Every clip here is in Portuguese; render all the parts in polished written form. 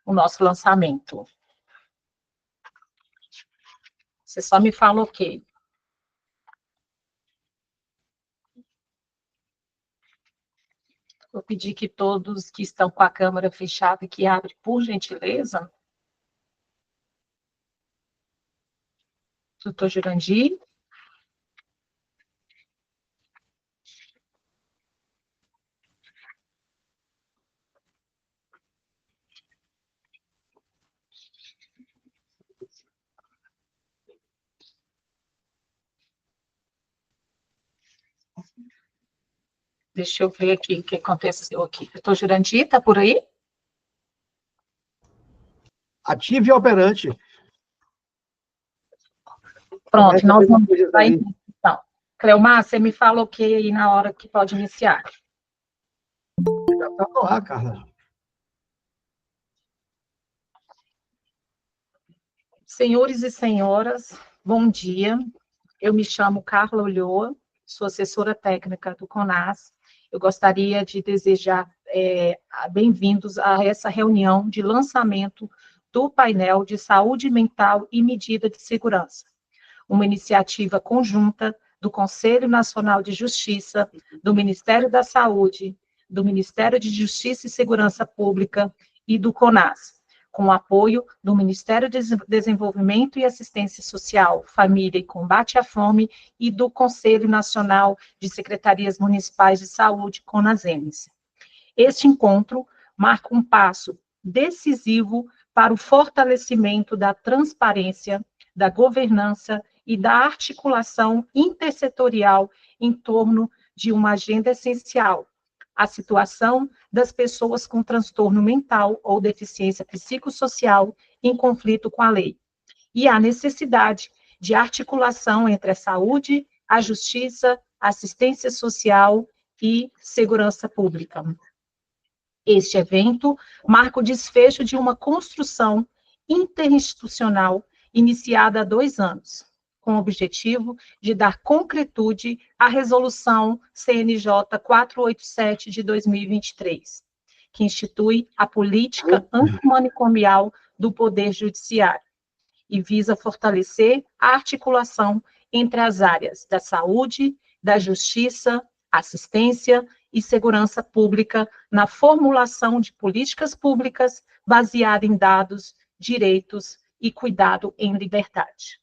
o nosso lançamento. Você só me fala ok. Vou pedir que todos que estão com a câmera fechada, que abrem, por gentileza. Doutor Jurandir. Deixa eu ver aqui o que aconteceu aqui. Doutor Jurandir, está por aí? Ativo e operante. Pronto, nós vamos dar início, então. Cleomar, você me fala o que aí na hora que pode iniciar. Já está no ar, Carla. Senhores e senhoras, bom dia. Eu me chamo Carla Ulloa, sou assessora técnica do CONAS. Eu gostaria de desejar bem-vindos a essa reunião de lançamento do painel de saúde mental e medida de segurança, uma iniciativa conjunta do Conselho Nacional de Justiça, do Ministério da Saúde, do Ministério de Justiça e Segurança Pública e do CONAS, com o apoio do Ministério de Desenvolvimento e Assistência Social, Família e Combate à Fome e do Conselho Nacional de Secretarias Municipais de Saúde, CONASEMES. Este encontro marca um passo decisivo para o fortalecimento da transparência, da governança e da articulação intersetorial em torno de uma agenda essencial, a situação das pessoas com transtorno mental ou deficiência psicossocial em conflito com a lei, e a necessidade de articulação entre a saúde, a justiça, a assistência social e segurança pública. Este evento marca o desfecho de uma construção interinstitucional iniciada há 2 anos, com o objetivo de dar concretude à Resolução CNJ 487 de 2023, que institui a política antimanicomial do Poder Judiciário e visa fortalecer a articulação entre as áreas da saúde, da justiça, assistência e segurança pública na formulação de políticas públicas baseadas em dados, direitos e cuidado em liberdade.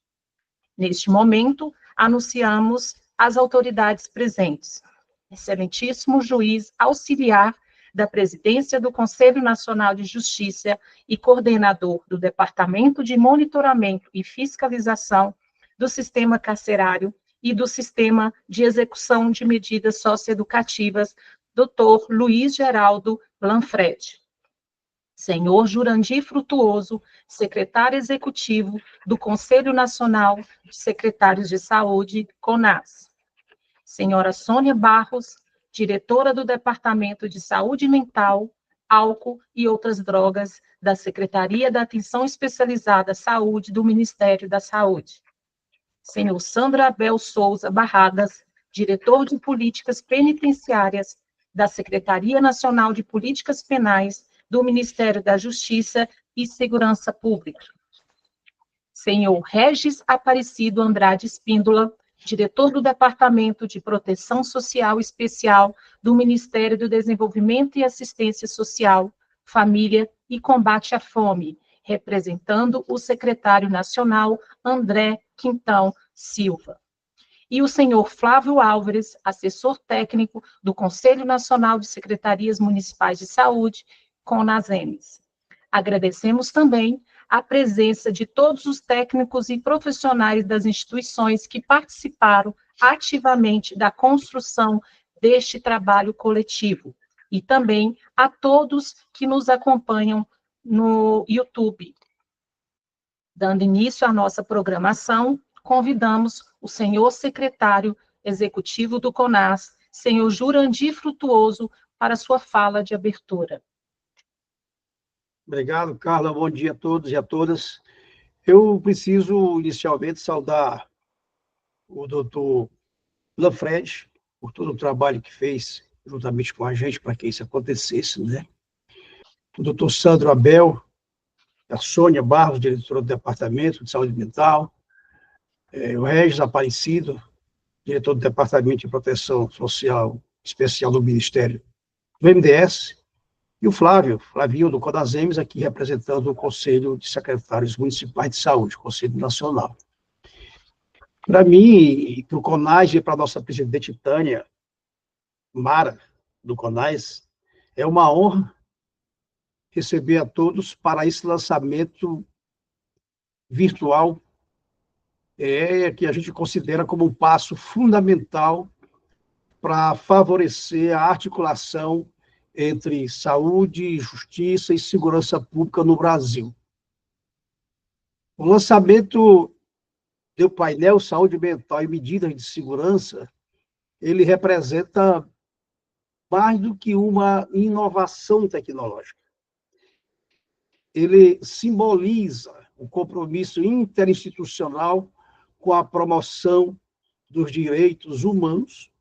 Neste momento, anunciamos as autoridades presentes. Excelentíssimo juiz auxiliar da presidência do Conselho Nacional de Justiça e coordenador do Departamento de Monitoramento e Fiscalização do Sistema Carcerário e do Sistema de Execução de Medidas Socioeducativas, Dr. Luiz Geraldo Lanfred. Senhor Jurandir Frutuoso, secretário executivo do Conselho Nacional de Secretários de Saúde, CONAS. Senhora Sônia Barros, diretora do Departamento de Saúde Mental, Álcool e Outras Drogas da Secretaria da Atenção Especializada à Saúde do Ministério da Saúde. Senhor Sandro Abel Souza Barradas, diretor de Políticas Penitenciárias da Secretaria Nacional de Políticas Penais do Ministério da Justiça e Segurança Pública. Senhor Regis Aparecido Andrade Espíndola, diretor do Departamento de Proteção Social Especial do Ministério do Desenvolvimento e Assistência Social, Família e Combate à Fome, representando o secretário nacional André Quintão Silva. E o senhor Flávio Álvares, assessor técnico do Conselho Nacional de Secretarias Municipais de Saúde, CONASEMES. Agradecemos também a presença de todos os técnicos e profissionais das instituições que participaram ativamente da construção deste trabalho coletivo, e também a todos que nos acompanham no YouTube. Dando início à nossa programação, convidamos o senhor secretário executivo do CONAS, senhor Jurandir Frutuoso, para sua fala de abertura. Obrigado, Carla. Bom dia a todos e a todas. Eu preciso, inicialmente, saudar o doutor Lanfred por todo o trabalho que fez juntamente com a gente para que isso acontecesse, né? o doutor Sandro Abel, a Sônia Barros, diretora do Departamento de Saúde Mental, o Regis Aparecido, diretor do Departamento de Proteção Social Especial do Ministério do MDS, e o Flavinho do CONASEMES, aqui representando o Conselho de Secretários Municipais de Saúde, Conselho Nacional. Para mim, para o CONAS e para a nossa presidente Tânia Mara, do CONAS, é uma honra receber a todos para esse lançamento virtual, que a gente considera como um passo fundamental para favorecer a articulação entre saúde, justiça e segurança pública no Brasil. O lançamento do painel Saúde Mental e Medidas de Segurança, ele representa mais do que uma inovação tecnológica. Ele simboliza o compromisso interinstitucional com a promoção dos direitos humanos,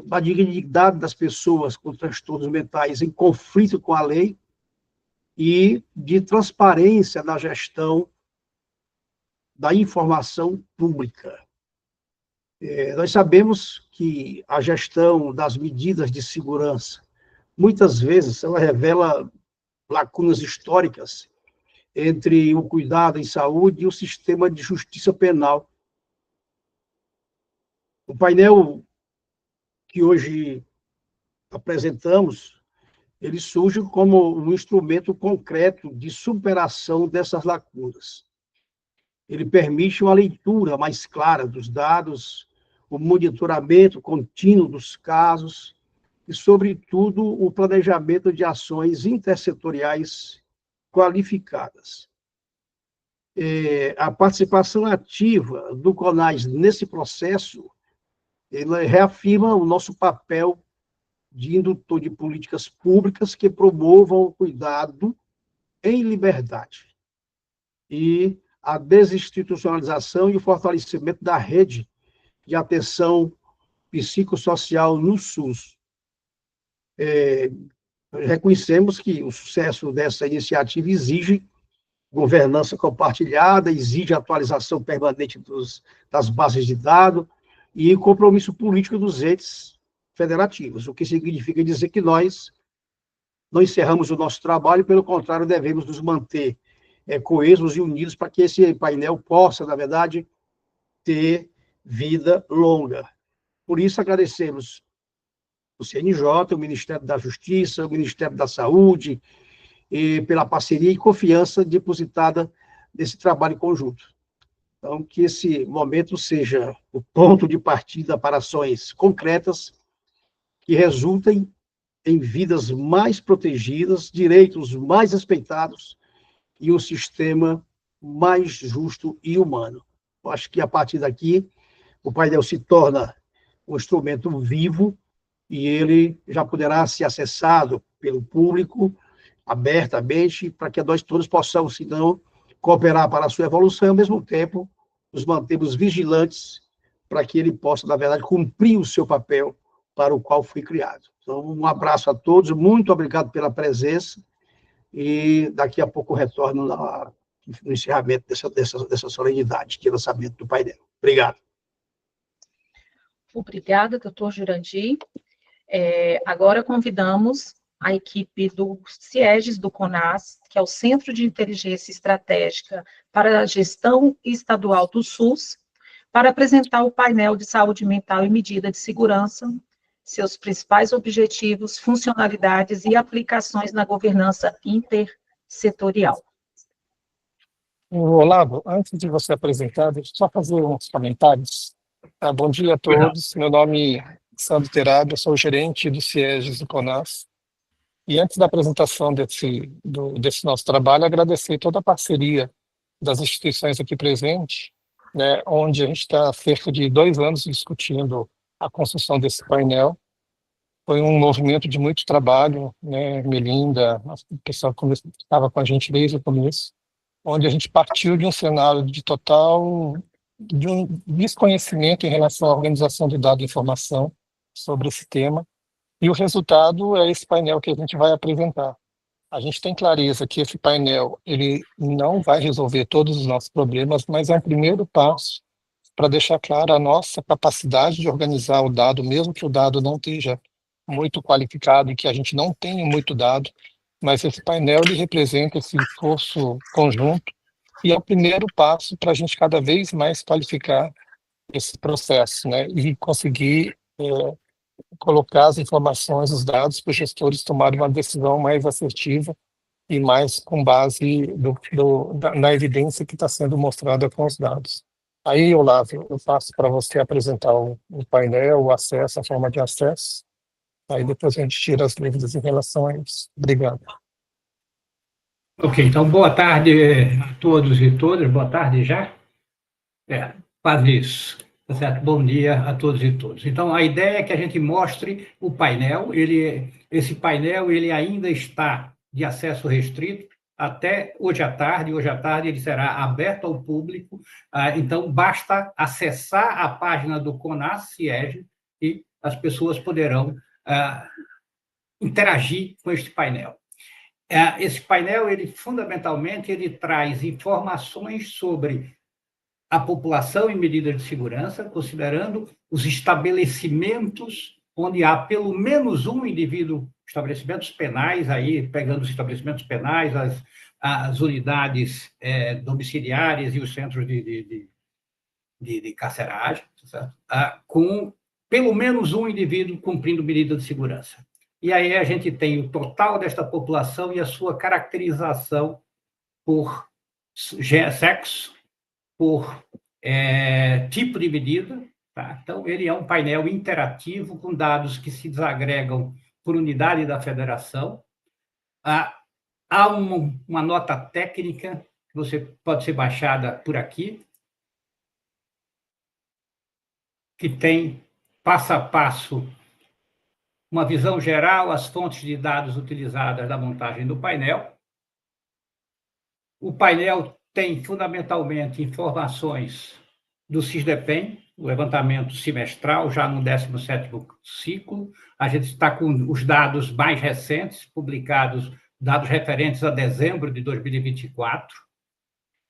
da dignidade das pessoas com transtornos mentais em conflito com a lei e de transparência na gestão da informação pública. Nós sabemos que a gestão das medidas de segurança, muitas vezes, ela revela lacunas históricas entre o cuidado em saúde e o sistema de justiça penal. O painel que hoje apresentamos, ele surge como um instrumento concreto de superação dessas lacunas. Ele permite uma leitura mais clara dos dados, o monitoramento contínuo dos casos e, sobretudo, o planejamento de ações intersetoriais qualificadas. A participação ativa do CONAS nesse processo, ele reafirma o nosso papel de indutor de políticas públicas que promovam o cuidado em liberdade e a desinstitucionalização e o fortalecimento da rede de atenção psicossocial no SUS. Reconhecemos que o sucesso dessa iniciativa exige governança compartilhada, exige atualização permanente das bases de dados e compromisso político dos entes federativos, o que significa dizer que nós não encerramos o nosso trabalho, pelo contrário, devemos nos manter coesos e unidos para que esse painel possa, na verdade, ter vida longa. Por isso, agradecemos o CNJ, o Ministério da Justiça, o Ministério da Saúde, pela parceria e confiança depositada nesse trabalho conjunto. Então, que esse momento seja o ponto de partida para ações concretas que resultem em vidas mais protegidas, direitos mais respeitados e um sistema mais justo e humano. Eu acho que, a partir daqui, o painel se torna um instrumento vivo e ele já poderá ser acessado pelo público abertamente, para que nós todos possamos, então, cooperar para a sua evolução e, ao mesmo tempo, nos mantermos vigilantes para que ele possa, na verdade, cumprir o seu papel para o qual foi criado. Então, um abraço a todos, muito obrigado pela presença e daqui a pouco retorno no encerramento dessa solenidade, que é o lançamento do painel. Obrigado. Obrigada, doutor Jurandir. Agora convidamos a equipe do CIEGES do CONAS, que é o Centro de Inteligência Estratégica para a Gestão Estadual do SUS, para apresentar o painel de saúde mental e medida de segurança, seus principais objetivos, funcionalidades e aplicações na governança intersetorial. Olavo, antes de você apresentar, deixa eu só fazer uns comentários. Bom dia a todos, meu nome é Sandro Terado, eu sou o gerente do CIEGES do CONAS. E antes da apresentação desse nosso trabalho, agradecer toda a parceria das instituições aqui presentes, né, onde a gente está há cerca de 2 anos discutindo a construção desse painel. Foi um movimento de muito trabalho, né, Melinda, o pessoal que estava com a gente desde o começo, onde a gente partiu de um cenário de um desconhecimento em relação à organização de dados e informação sobre esse tema, e o resultado é esse painel que a gente vai apresentar. A gente tem clareza que esse painel ele não vai resolver todos os nossos problemas, mas é um primeiro passo para deixar clara a nossa capacidade de organizar o dado, mesmo que o dado não esteja muito qualificado e que a gente não tenha muito dado, mas esse painel ele representa esse esforço conjunto e é o primeiro passo para a gente cada vez mais qualificar esse processo, né, e conseguir colocar as informações, os dados para os gestores tomarem uma decisão mais assertiva e mais com base na evidência que está sendo mostrada com os dados. Aí, Olavo, eu passo para você apresentar o painel, o acesso, a forma de acesso. Aí depois a gente tira as dúvidas em relação a isso. Obrigado. Ok, então boa tarde a todos e todas, boa tarde já. Quase isso, tá certo? Bom dia a todos e todas. Então, a ideia é que a gente mostre o painel, esse painel ele ainda está de acesso restrito até hoje à tarde ele será aberto ao público, então basta acessar a página do CONAS-CIEG e as pessoas poderão interagir com este painel. Esse painel, fundamentalmente, ele traz informações sobre a população em medidas de segurança, considerando os estabelecimentos onde há pelo menos um indivíduo, estabelecimentos penais, aí pegando os estabelecimentos penais, as unidades domiciliares e os centros de carceragem, certo? Com pelo menos um indivíduo cumprindo medida de segurança. E aí a gente tem o total desta população e a sua caracterização por sexo, por tipo de medida. Tá? Então, ele é um painel interativo com dados que se desagregam por unidade da federação. Há uma nota técnica que pode ser baixada por aqui, que tem passo a passo uma visão geral, as fontes de dados utilizadas na montagem do painel. O painel tem, fundamentalmente, informações do SISDEPEN, o levantamento semestral, já no 17º ciclo. A gente está com os dados mais recentes, publicados, dados referentes a dezembro de 2024.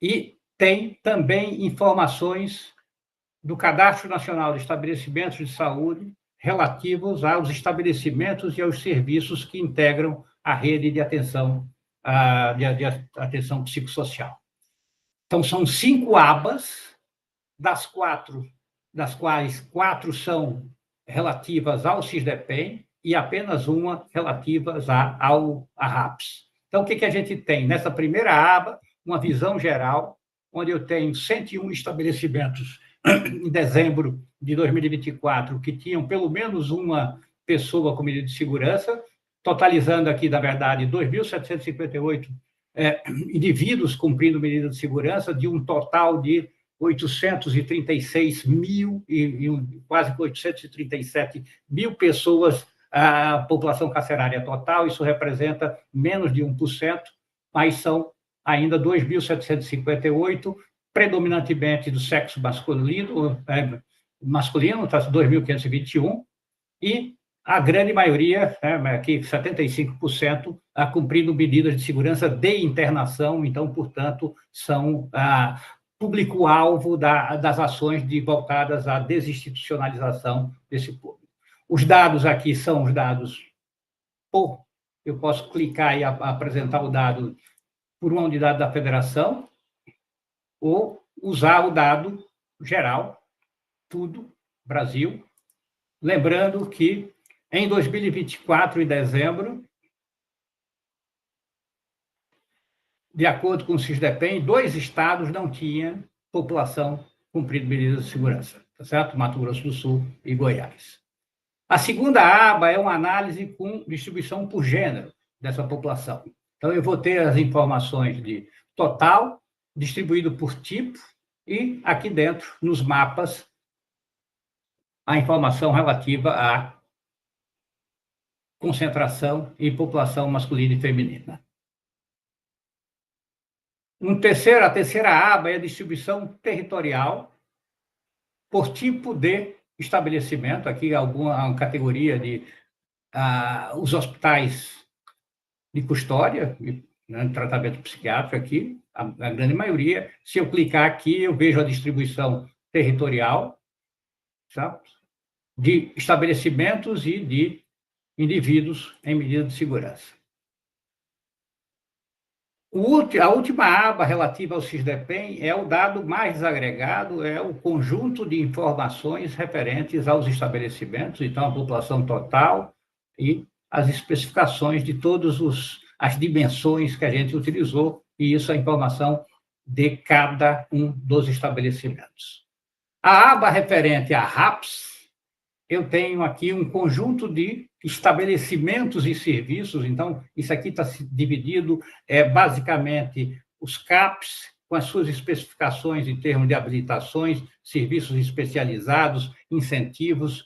E tem também informações do Cadastro Nacional de Estabelecimentos de Saúde, relativos aos estabelecimentos e aos serviços que integram a rede de atenção, de atenção psicossocial. Então, são 5 abas, das quais 4 são relativas ao SISDEPEN e apenas uma relativas à RAPS. Então, o que a gente tem? Nessa primeira aba, uma visão geral, onde eu tenho 101 estabelecimentos em dezembro de 2024, que tinham pelo menos uma pessoa com medida de segurança, totalizando aqui, na verdade, 2.758 indivíduos cumprindo medida de segurança, de um total de 836 mil e quase 837 mil pessoas, a população carcerária total. Isso representa menos de 1%, mas são ainda 2.758, predominantemente do sexo masculino, está 2.521, e a grande maioria, aqui 75%, cumprindo medidas de segurança de internação, então, portanto, são público-alvo das ações voltadas à desinstitucionalização desse público. Os dados aqui são os dados eu posso clicar e apresentar o dado por uma unidade da federação, ou usar o dado geral, tudo, Brasil. Lembrando que, em 2024, em dezembro, de acordo com o SISDEPEN, 2 estados não tinham população cumprindo medidas de segurança, tá certo? Mato Grosso do Sul e Goiás. A segunda aba é uma análise com distribuição por gênero dessa população. Então, eu vou ter as informações de total, distribuído por tipo, e aqui dentro, nos mapas, a informação relativa à concentração em população masculina e feminina. A terceira aba é a distribuição territorial por tipo de estabelecimento. Aqui uma categoria de os hospitais de custódia, né, tratamento psiquiátrico aqui, a grande maioria. Se eu clicar aqui, eu vejo a distribuição territorial, sabe? De estabelecimentos e de indivíduos em medida de segurança. A última aba relativa ao SISDEPEN é o dado mais desagregado, é o conjunto de informações referentes aos estabelecimentos, então a população total e as especificações de todas as dimensões que a gente utilizou, e isso é a informação de cada um dos estabelecimentos. A aba referente a RAPS, eu tenho aqui um conjunto de estabelecimentos e serviços, então, isso aqui está dividido, basicamente, os CAPs, com as suas especificações em termos de habilitações, serviços especializados, incentivos.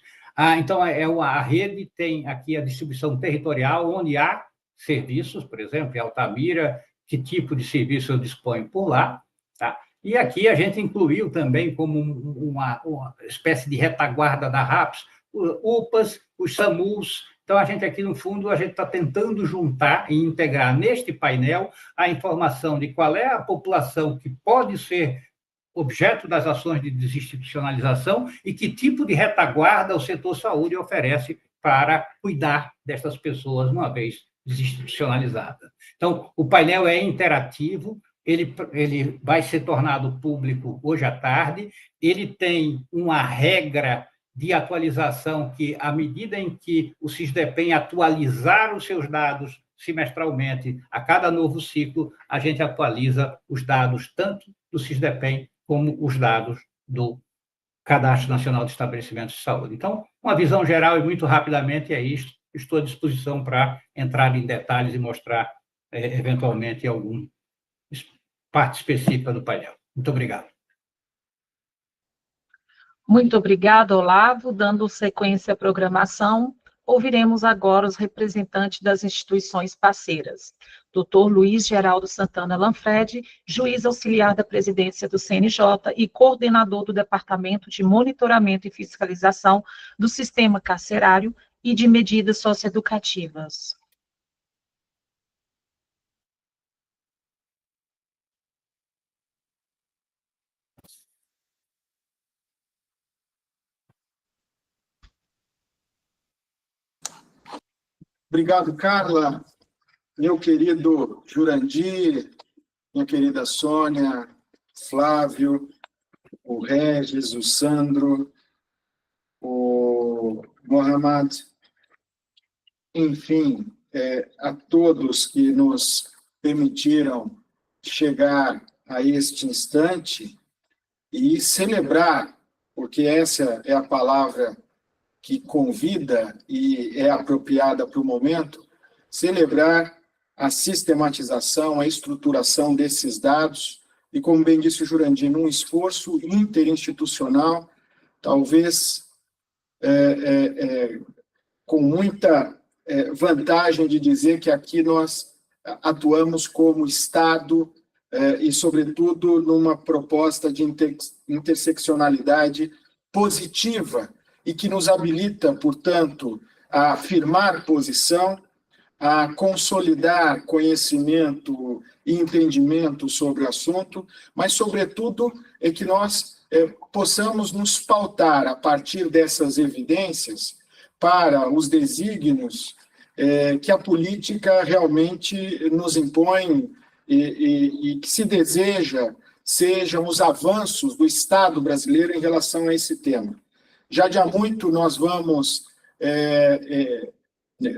Então, a rede tem aqui a distribuição territorial, onde há serviços, por exemplo, em Altamira, que tipo de serviço eu disponho por lá, tá? E aqui a gente incluiu também como uma espécie de retaguarda da RAPS, UPAs, os SAMUs. Então, a gente aqui, no fundo, a gente está tentando juntar e integrar neste painel a informação de qual é a população que pode ser objeto das ações de desinstitucionalização e que tipo de retaguarda o setor saúde oferece para cuidar dessas pessoas uma vez desinstitucionalizadas. Então, o painel é interativo, ele vai ser tornado público hoje à tarde, ele tem uma regra de atualização que, à medida em que o SISDEPEN atualizar os seus dados semestralmente, a cada novo ciclo, a gente atualiza os dados tanto do SISDEPEN como os dados do Cadastro Nacional de Estabelecimentos de Saúde. Então, uma visão geral e muito rapidamente é isto. Estou à disposição para entrar em detalhes e mostrar, eventualmente, alguma parte específica do painel. Muito obrigado. Muito obrigada, Olavo. Dando sequência à programação, ouviremos agora os representantes das instituições parceiras. Dr. Luiz Geraldo Santana Lanfredi, juiz auxiliar da presidência do CNJ e coordenador do Departamento de Monitoramento e Fiscalização do Sistema Carcerário e de Medidas Socioeducativas. Obrigado, Carla. Meu querido Jurandir, minha querida Sônia, Flávio, o Regis, o Sandro, o Mohamed, enfim, a todos que nos permitiram chegar a este instante e celebrar, porque essa é a palavra que convida e é apropriada para o momento, celebrar a sistematização, a estruturação desses dados, e, como bem disse o Jurandir, num esforço interinstitucional, talvez com muita vantagem de dizer que aqui nós atuamos como Estado e, sobretudo, numa proposta de interseccionalidade positiva, e que nos habilita, portanto, a afirmar posição, a consolidar conhecimento e entendimento sobre o assunto, mas, sobretudo, é que nós possamos nos pautar a partir dessas evidências para os desígnios que a política realmente nos impõe e que se deseja sejam os avanços do Estado brasileiro em relação a esse tema. Já de há muito nós vamos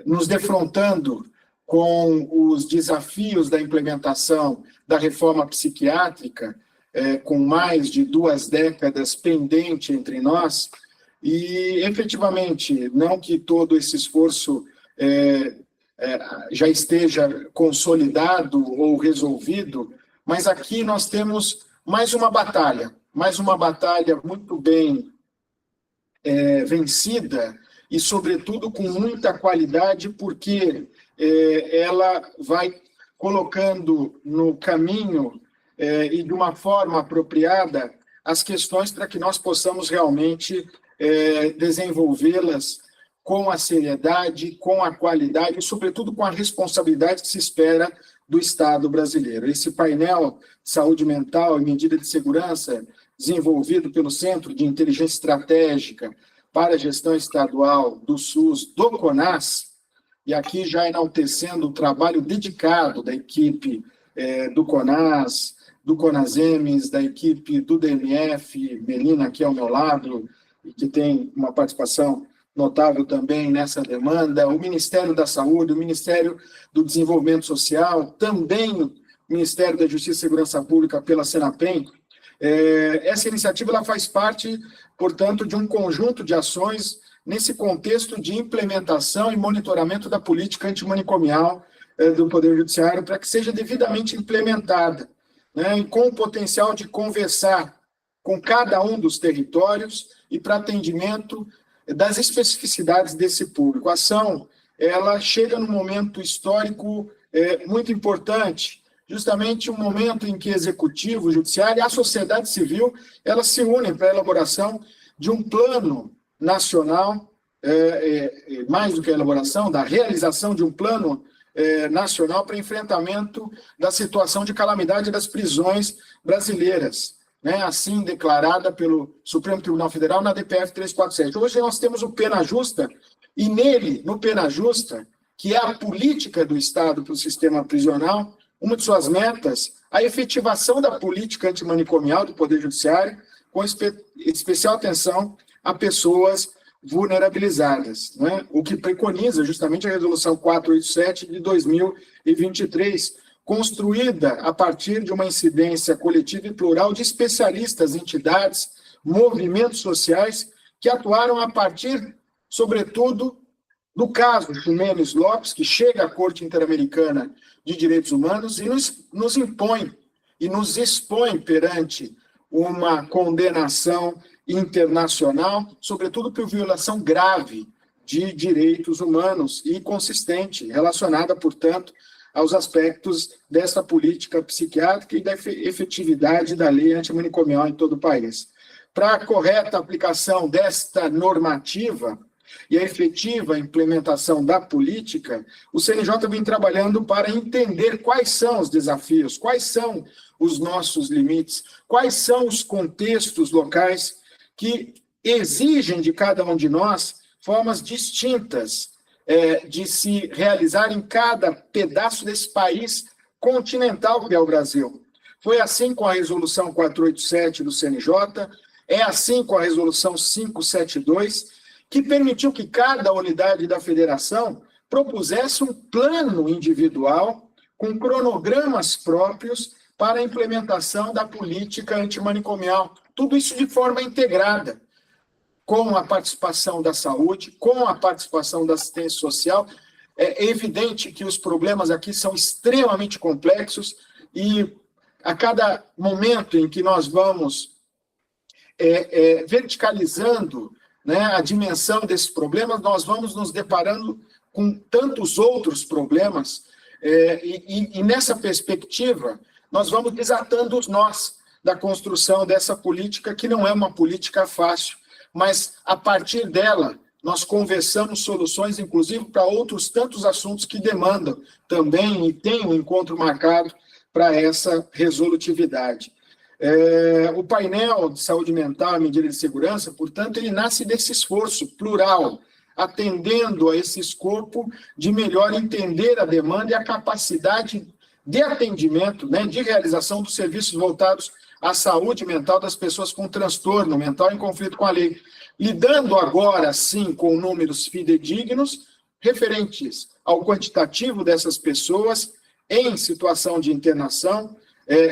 nos defrontando com os desafios da implementação da reforma psiquiátrica, com mais de 2 décadas pendente entre nós, e, efetivamente, não que todo esse esforço já esteja consolidado ou resolvido, mas aqui nós temos mais uma batalha muito bem vencida e, sobretudo, com muita qualidade, porque ela vai colocando no caminho e de uma forma apropriada as questões para que nós possamos realmente desenvolvê-las com a seriedade, com a qualidade e, sobretudo, com a responsabilidade que se espera do Estado brasileiro. Esse painel de saúde mental e medida de segurança, desenvolvido pelo Centro de Inteligência Estratégica para a Gestão Estadual do SUS, do CONAS, e aqui já enaltecendo o trabalho dedicado da equipe do CONAS, do CONASEMES, da equipe do DMF, Melina aqui ao meu lado, que tem uma participação notável também nessa demanda, o Ministério da Saúde, o Ministério do Desenvolvimento Social, também o Ministério da Justiça e Segurança Pública pela Senapem. Essa iniciativa ela faz parte, portanto, de um conjunto de ações nesse contexto de implementação e monitoramento da política antimanicomial do Poder Judiciário para que seja devidamente implementada, né, e com o potencial de conversar com cada um dos territórios e para atendimento das especificidades desse público. A ação ela chega num momento histórico muito importante, justamente um momento em que Executivo, o Judiciário e a sociedade civil elas se unem para a elaboração de um plano nacional, mais do que a elaboração, da realização de um plano nacional para enfrentamento da situação de calamidade das prisões brasileiras, né, assim declarada pelo Supremo Tribunal Federal na DPF 347. Hoje nós temos o Pena Justa, e nele, no Pena Justa, que é a política do Estado para o sistema prisional, uma de suas metas, a efetivação da política antimanicomial do Poder Judiciário, com especial atenção a pessoas vulnerabilizadas, né? O que preconiza justamente a Resolução 487 de 2023, construída a partir de uma incidência coletiva e plural de especialistas, entidades, movimentos sociais que atuaram a partir, sobretudo, do caso Ximenes Lopes, que chega à Corte Interamericana de Direitos Humanos e nos impõe e nos expõe perante uma condenação internacional, sobretudo por violação grave de direitos humanos e consistente, relacionada, portanto, aos aspectos dessa política psiquiátrica e da efetividade da lei antimanicomial em todo o país. Para a correta aplicação desta normativa e a efetiva implementação da política, o CNJ vem trabalhando para entender quais são os desafios, quais são os nossos limites, quais são os contextos locais que exigem de cada um de nós formas distintas de se realizar em cada pedaço desse país continental que é o Brasil. Foi assim com a Resolução 487 do CNJ, é assim com a Resolução 572, que permitiu que cada unidade da federação propusesse um plano individual com cronogramas próprios para a implementação da política antimanicomial. Tudo isso de forma integrada, com a participação da saúde, com a participação da assistência social. É evidente que os problemas aqui são extremamente complexos e a cada momento em que nós vamos verticalizando, né, a dimensão desses problemas, nós vamos nos deparando com tantos outros problemas e nessa perspectiva, nós vamos desatando os nós da construção dessa política, que não é uma política fácil, mas a partir dela nós conversamos soluções, inclusive, para outros tantos assuntos que demandam também e tem um encontro marcado para essa resolutividade. O painel de saúde mental e medida de segurança, portanto, ele nasce desse esforço plural, atendendo a esse escopo de melhor entender a demanda e a capacidade de atendimento, né, de realização dos serviços voltados à saúde mental das pessoas com transtorno mental em conflito com a lei, lidando agora, sim, com números fidedignos, referentes ao quantitativo dessas pessoas em situação de internação,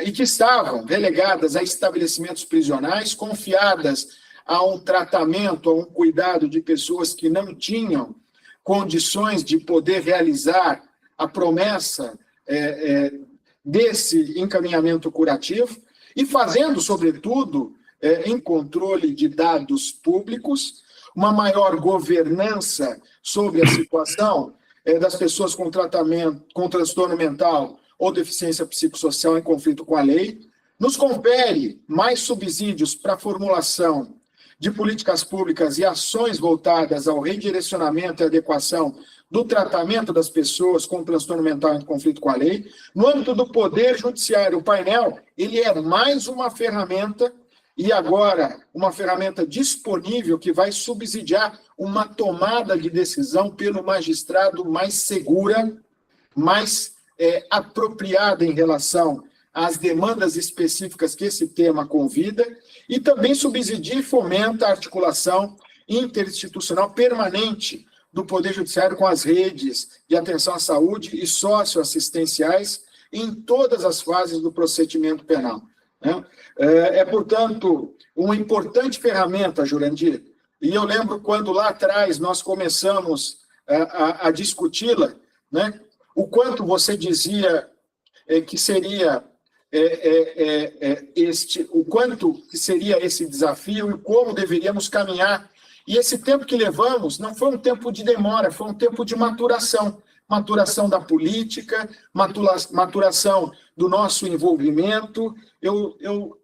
e que estavam relegadas a estabelecimentos prisionais, confiadas a um tratamento, a um cuidado de pessoas que não tinham condições de poder realizar a promessa desse encaminhamento curativo, e fazendo, sobretudo, em controle de dados públicos, uma maior governança sobre a situação das pessoas com tratamento, com transtorno mental ou deficiência psicossocial em conflito com a lei, nos confere mais subsídios para a formulação de políticas públicas e ações voltadas ao redirecionamento e adequação do tratamento das pessoas com transtorno mental em conflito com a lei. No âmbito do Poder Judiciário, o painel, ele é mais uma ferramenta, e agora uma ferramenta disponível que vai subsidiar uma tomada de decisão pelo magistrado mais segura, mais apropriada em relação às demandas específicas que esse tema convida, e também subsidia e fomenta a articulação interinstitucional permanente do Poder Judiciário com as redes de atenção à saúde e socioassistenciais em todas as fases do procedimento penal, né? Portanto, uma importante ferramenta, Jurandir, e eu lembro quando lá atrás nós começamos a discuti-la, né? O quanto você dizia que seria o quanto que seria esse desafio e como deveríamos caminhar. E esse tempo que levamos não foi um tempo de demora, foi um tempo de maturação. Maturação da política, maturação do nosso envolvimento. Eu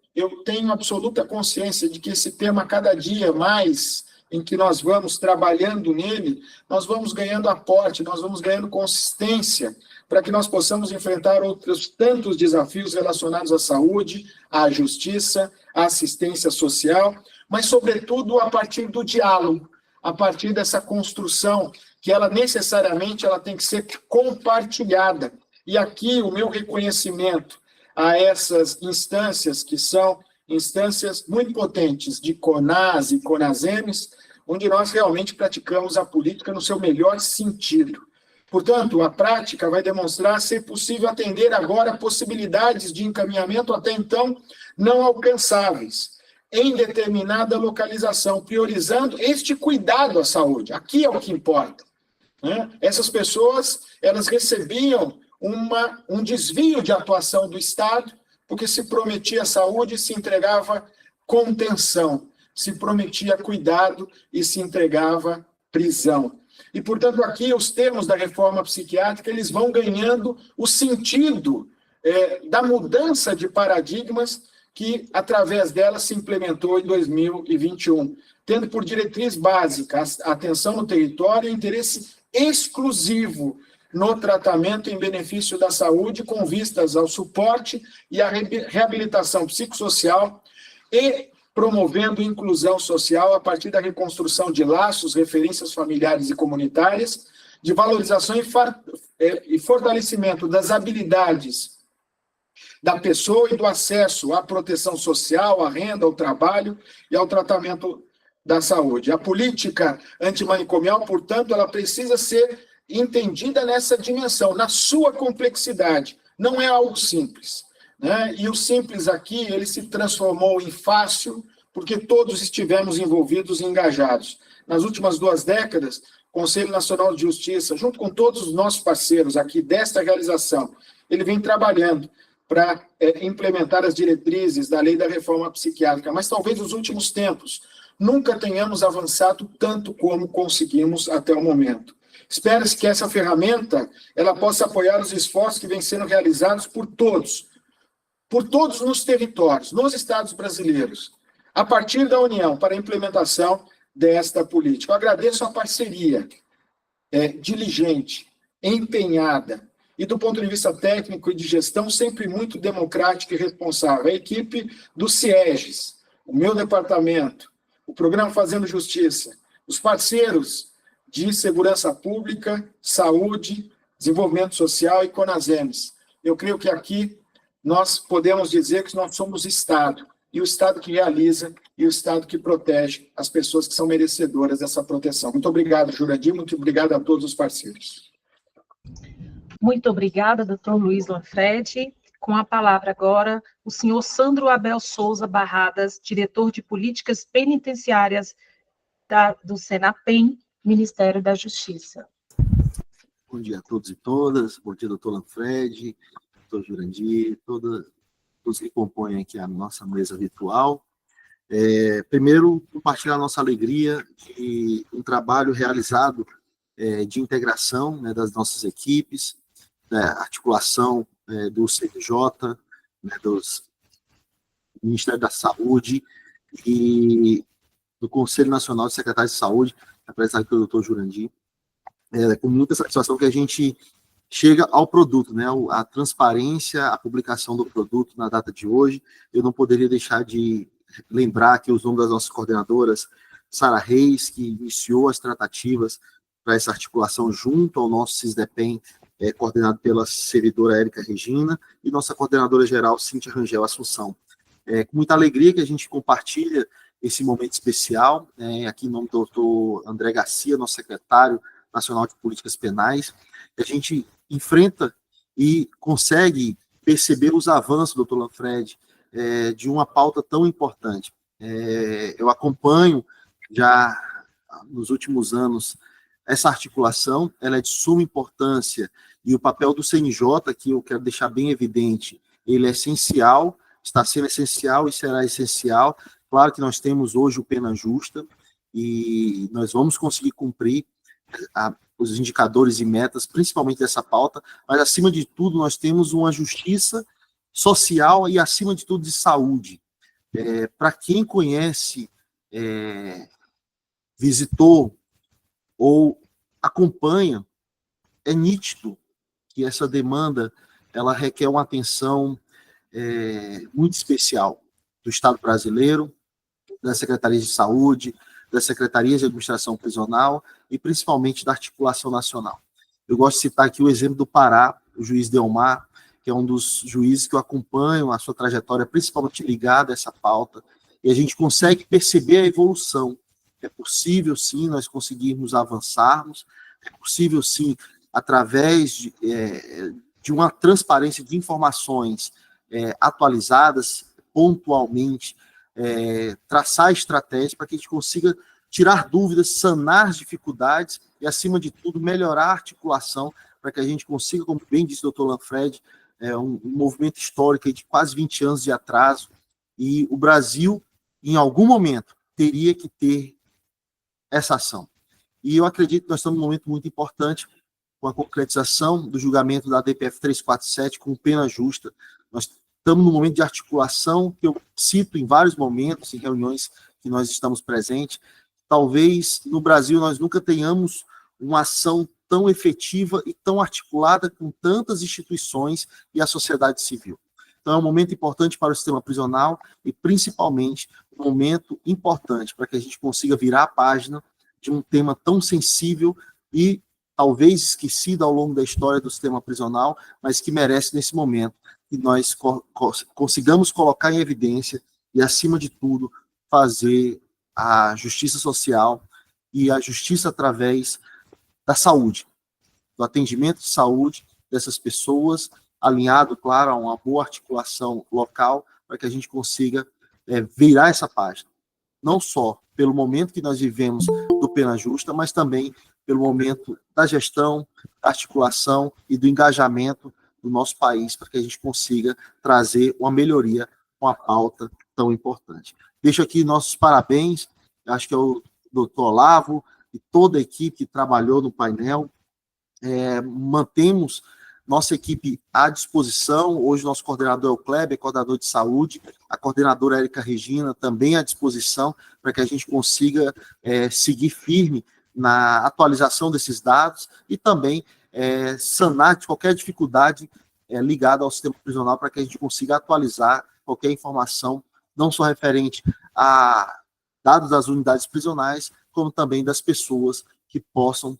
tenho absoluta consciência de que esse tema, cada dia mais em que nós vamos trabalhando nele, nós vamos ganhando aporte, nós vamos ganhando consistência para que nós possamos enfrentar outros tantos desafios relacionados à saúde, à justiça, à assistência social, mas, sobretudo, a partir do diálogo, a partir dessa construção, que ela necessariamente ela tem que ser compartilhada. E aqui o meu reconhecimento a essas instâncias, que são instâncias muito potentes de CONAS e CONASEMES, onde nós realmente praticamos a política no seu melhor sentido. Portanto, a prática vai demonstrar ser possível atender agora possibilidades de encaminhamento até então não alcançáveis, em determinada localização, priorizando este cuidado à saúde. Aqui é o que importa, né? Essas pessoas, elas recebiam um desvio de atuação do Estado, porque se prometia saúde e se entregava contenção, se prometia cuidado e se entregava prisão. E, portanto, aqui os termos da reforma psiquiátrica, eles vão ganhando o sentido da mudança de paradigmas que, através dela, se implementou em 2021, tendo por diretriz básica a atenção no território e o interesse exclusivo no tratamento em benefício da saúde, com vistas ao suporte e à reabilitação psicossocial e promovendo inclusão social a partir da reconstrução de laços, referências familiares e comunitárias, de valorização e fortalecimento das habilidades da pessoa e do acesso à proteção social, à renda, ao trabalho e ao tratamento da saúde. A política antimanicomial, portanto, ela precisa ser entendida nessa dimensão, na sua complexidade. Não é algo simples, né? E o simples aqui, ele se transformou em fácil, porque todos estivemos envolvidos e engajados. Nas últimas 2 décadas, o Conselho Nacional de Justiça, junto com todos os nossos parceiros aqui desta realização, ele vem trabalhando para implementar as diretrizes da lei da reforma psiquiátrica, mas talvez nos últimos tempos nunca tenhamos avançado tanto como conseguimos até o momento. Espera-se que essa ferramenta ela possa apoiar os esforços que vêm sendo realizados por todos nos territórios, nos estados brasileiros, a partir da União, para a implementação desta política. Eu agradeço a parceria diligente, empenhada, e do ponto de vista técnico e de gestão, sempre muito democrática e responsável. A equipe do CIEGES, o meu departamento, o Programa Fazendo Justiça, os parceiros de Segurança Pública, Saúde, Desenvolvimento Social e CONASEMES. Eu creio que aqui nós podemos dizer que nós somos Estado, e o Estado que realiza e o Estado que protege as pessoas que são merecedoras dessa proteção. Muito obrigado, Jurandir, muito obrigado a todos os parceiros. Muito obrigada, doutor Luiz Lanfredi. Com a palavra agora, o senhor Sandro Abel Souza Barradas, diretor de Políticas Penitenciárias do Senapem, Ministério da Justiça. Bom dia a todos e todas, bom dia, doutor Lanfredi, doutor Jurandir, todos que compõem aqui a nossa mesa virtual. Primeiro, compartilhar a nossa alegria de um trabalho realizado de integração, né, das nossas equipes, articulação do CNJ, né, do Ministério da Saúde e do Conselho Nacional de Secretários de Saúde, representado pelo doutor Jurandir. É com muita satisfação que a gente chega ao produto, né? A transparência, a publicação do produto na data de hoje. Eu não poderia deixar de lembrar aqui os nomes das nossas coordenadoras, Sara Reis, que iniciou as tratativas para essa articulação junto ao nosso CISDEPEN, coordenado pela servidora Érica Regina, e nossa coordenadora geral, Cíntia Rangel Assunção. Com muita alegria que a gente compartilha esse momento especial, aqui em nome do doutor André Garcia, nosso secretário nacional de políticas penais. A gente enfrenta e consegue perceber os avanços, doutor Lanfredi, de uma pauta tão importante. Eu acompanho já nos últimos anos essa articulação, ela é de suma importância, e o papel do CNJ, que eu quero deixar bem evidente, ele é essencial, está sendo essencial e será essencial. Claro que nós temos hoje o Pena Justa, e nós vamos conseguir cumprir os indicadores e metas, principalmente dessa pauta, mas, acima de tudo, nós temos uma justiça social e, acima de tudo, de saúde. Para quem conhece, visitou ou acompanha, é nítido que essa demanda ela requer uma atenção muito especial do Estado brasileiro, das secretarias de saúde, das secretarias de administração prisional e principalmente da articulação nacional. Eu gosto de citar aqui o exemplo do Pará, o juiz Delmar, que é um dos juízes que eu acompanho a sua trajetória, principalmente ligada a essa pauta, e a gente consegue perceber a evolução. É possível, sim, nós conseguirmos avançarmos, é possível, sim, através de uma transparência de informações atualizadas, pontualmente, traçar estratégias para que a gente consiga tirar dúvidas, sanar as dificuldades e, acima de tudo, melhorar a articulação para que a gente consiga, como bem disse o doutor Lanfredi, um movimento histórico de quase 20 anos de atraso, e o Brasil, em algum momento, teria que ter essa ação. E eu acredito que nós estamos num momento muito importante com a concretização do julgamento da DPF 347 com pena justa. Nós estamos num momento de articulação que eu cito em vários momentos, em reuniões que nós estamos presentes. Talvez no Brasil nós nunca tenhamos uma ação tão efetiva e tão articulada com tantas instituições e a sociedade civil. Então é um momento importante para o sistema prisional e, principalmente, um momento importante para que a gente consiga virar a página de um tema tão sensível e talvez esquecido ao longo da história do sistema prisional, mas que merece, nesse momento, que nós consigamos colocar em evidência e, acima de tudo, fazer a justiça social e a justiça através da saúde, do atendimento de saúde dessas pessoas, alinhado, claro, a uma boa articulação local, para que a gente consiga virar essa página. Não só pelo momento que nós vivemos do Pena Justa, mas também pelo momento da gestão, da articulação e do engajamento do nosso país, para que a gente consiga trazer uma melhoria com a pauta tão importante. Deixo aqui nossos parabéns, acho que é o doutor Olavo e toda a equipe que trabalhou no painel. Mantemos nossa equipe à disposição. Hoje nosso coordenador é o Kleber, coordenador de saúde, a coordenadora Érica Regina também à disposição, para que a gente consiga seguir firme na atualização desses dados e também sanar de qualquer dificuldade ligada ao sistema prisional, para que a gente consiga atualizar qualquer informação, não só referente a dados das unidades prisionais, como também das pessoas que possam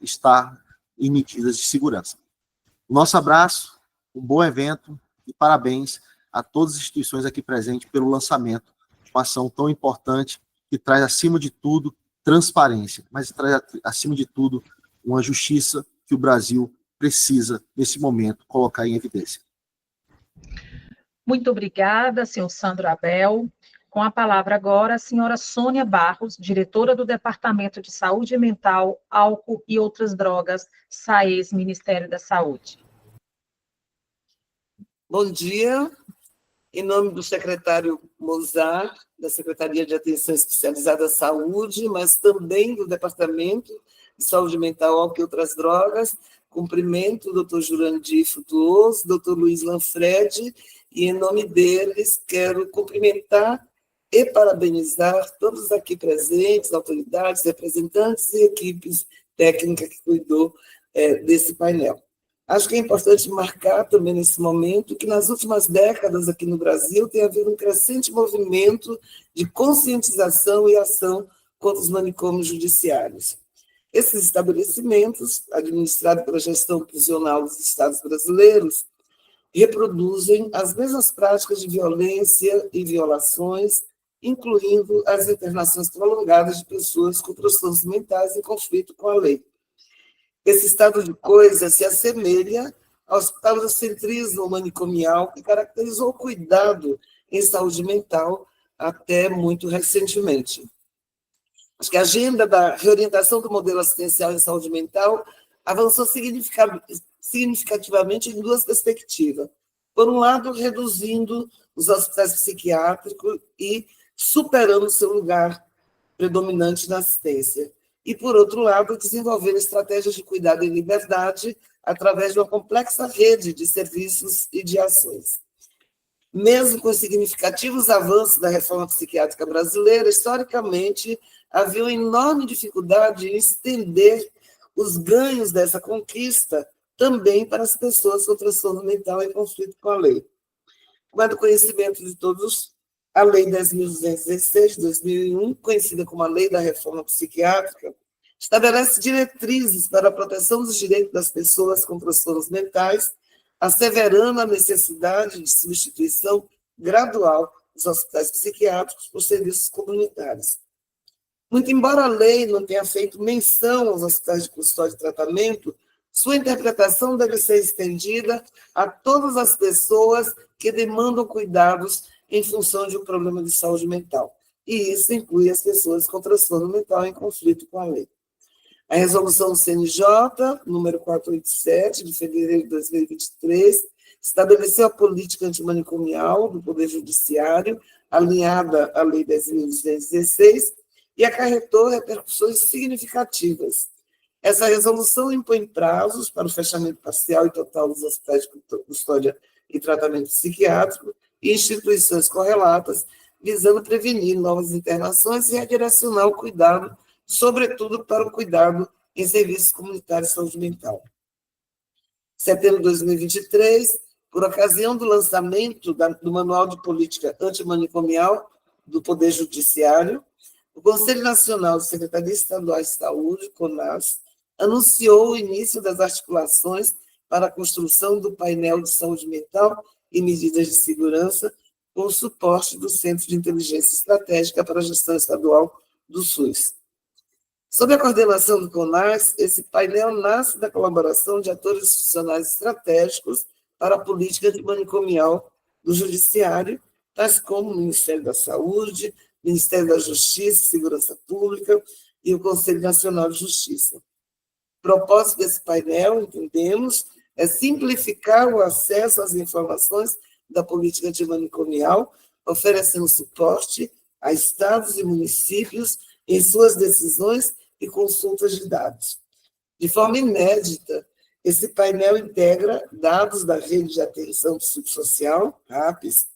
estar em medidas de segurança. Nosso abraço, um bom evento e parabéns a todas as instituições aqui presentes pelo lançamento de uma ação tão importante que traz, acima de tudo, transparência, mas traz, acima de tudo, uma justiça que o Brasil precisa, nesse momento, colocar em evidência. Muito obrigada, senhor Sandro Abel. Com a palavra agora, a senhora Sônia Barros, diretora do Departamento de Saúde Mental, Álcool e Outras Drogas, SAES, Ministério da Saúde. Bom dia. Em nome do secretário Mozart, da Secretaria de Atenção Especializada à Saúde, mas também do Departamento de Saúde Mental, Álcool e Outras Drogas, cumprimento o doutor Jurandir Frutuoso, doutor Luiz Lanfredi, e em nome deles quero cumprimentar e parabenizar todos aqui presentes, autoridades, representantes e equipes técnicas que cuidou desse painel. Acho que é importante marcar também nesse momento que nas últimas décadas aqui no Brasil tem havido um crescente movimento de conscientização e ação contra os manicômios judiciários. Esses estabelecimentos, administrados pela gestão prisional dos estados brasileiros, reproduzem as mesmas práticas de violência e violações, incluindo as internações prolongadas de pessoas com transtornos mentais em conflito com a lei. Esse estado de coisas se assemelha ao falocentrismo manicomial que caracterizou o cuidado em saúde mental até muito recentemente. Acho que a agenda da reorientação do modelo assistencial em saúde mental avançou significativamente em duas perspectivas. Por um lado, reduzindo os hospitais psiquiátricos e superando seu lugar predominante na assistência. E, por outro lado, desenvolver estratégias de cuidado em liberdade através de uma complexa rede de serviços e de ações. Mesmo com significativos avanços da reforma psiquiátrica brasileira, historicamente, havia uma enorme dificuldade em estender os ganhos dessa conquista também para as pessoas com transtorno mental em conflito com a lei. Mas do conhecimento de todos, a Lei 10.216, de 2001, conhecida como a Lei da Reforma Psiquiátrica, estabelece diretrizes para a proteção dos direitos das pessoas com transtornos mentais, asseverando a necessidade de substituição gradual dos hospitais psiquiátricos por serviços comunitários. Muito embora a lei não tenha feito menção aos hospitais de custódia e tratamento, sua interpretação deve ser estendida a todas as pessoas que demandam cuidados em função de um problema de saúde mental. E isso inclui as pessoas com transtorno mental em conflito com a lei. A resolução do CNJ, número 487, de fevereiro de 2023, estabeleceu a política antimanicomial do Poder Judiciário, alinhada à Lei 10.216, e acarretou repercussões significativas. Essa resolução impõe prazos para o fechamento parcial e total dos hospitais de custódia e tratamento psiquiátrico e instituições correlatas, visando prevenir novas internações e redirecionar o cuidado, sobretudo para o cuidado em serviços comunitários de saúde mental. Em setembro de 2023, por ocasião do lançamento do Manual de Política Antimanicomial do Poder Judiciário, o Conselho Nacional de Secretarias Estaduais de Saúde, CONAS, anunciou o início das articulações para a construção do painel de saúde mental e medidas de segurança, com o suporte do Centro de Inteligência Estratégica para a Gestão Estadual do SUS. Sob a coordenação do CONAS, esse painel nasce da colaboração de atores institucionais estratégicos para a política antimanicomial do Judiciário, tais como o Ministério da Saúde, Ministério da Justiça e Segurança Pública e o Conselho Nacional de Justiça. O propósito desse painel, entendemos, é simplificar o acesso às informações da política antimanicomial, oferecendo suporte a estados e municípios em suas decisões e consultas de dados. De forma inédita, esse painel integra dados da Rede de Atenção Psicossocial, RAPS,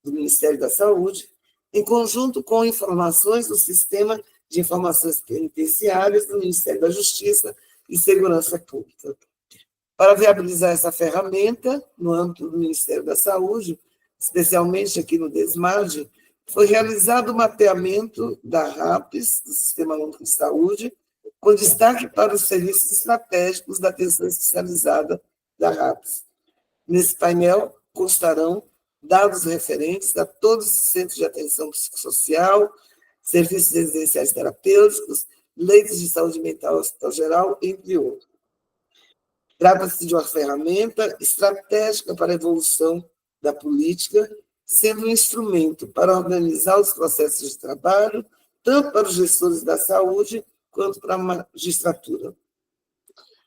do Ministério da Saúde, em conjunto com informações do Sistema de Informações Penitenciárias do Ministério da Justiça e Segurança Pública. Para viabilizar essa ferramenta, no âmbito do Ministério da Saúde, especialmente aqui no DESMAD, foi realizado o mapeamento da RAPS, do Sistema Único de Saúde, com destaque para os serviços estratégicos da atenção especializada da RAPS. Nesse painel constarão dados referentes a todos os centros de atenção psicossocial, serviços residenciais terapêuticos, leitos de saúde mental hospital geral, entre outros. Trata-se de uma ferramenta estratégica para a evolução da política, sendo um instrumento para organizar os processos de trabalho, tanto para os gestores da saúde, quanto para a magistratura.